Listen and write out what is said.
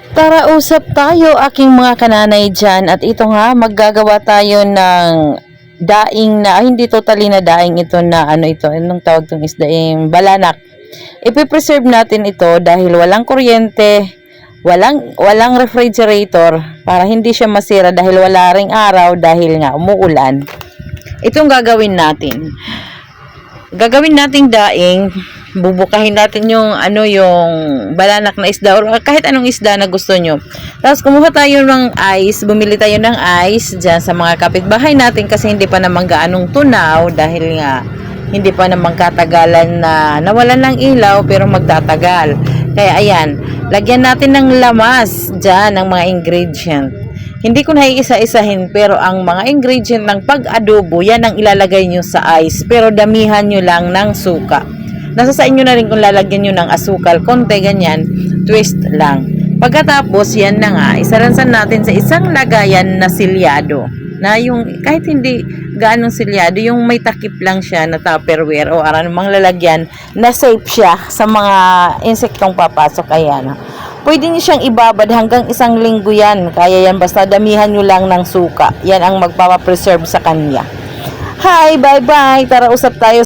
Tara usap tayo aking mga kananay dyan at ito nga maggagawa tayo ng daing na hindi totally na daing ito na anong tawag tong isda yung balanak. Ipipreserve natin ito dahil walang kuryente, walang refrigerator para hindi siya masira dahil wala ring araw dahil nga umuulan. Itong gagawin natin. Gagawin nating daing, bubukahin natin yung yung balanak na isda or kahit anong isda na gusto nyo. Tapos kumuha tayo ng ice, bumili tayo ng ice dyan sa mga kapitbahay natin kasi hindi pa naman gaanong tunaw dahil nga hindi pa naman katagalan na nawalan ng ilaw pero magtatagal. Kaya ayan, lagyan natin ng lamas dyan ng mga ingredient. Hindi ko na iisa-isahin pero ang mga ingredient ng pag-adobo, yan ang ilalagay nyo sa ice. Pero damihan nyo lang ng suka. Nasa sa inyo na rin kung lalagyan nyo ng asukal, konti ganyan, twist lang. Pagkatapos, yan na nga, isaransan natin sa isang lagayan na silyado. Na yung, kahit hindi gaanong silyado, yung may takip lang siya na tupperware o anumang lalagyan na safe siya sa mga insektong papasok. Ayan. Pwede niyo siyang ibabad hanggang 1 linggo yan. Kaya yan, basta damihan nyo lang ng suka. Yan ang magpapapreserve sa kanya. Hi, bye-bye. Tara usap tayo.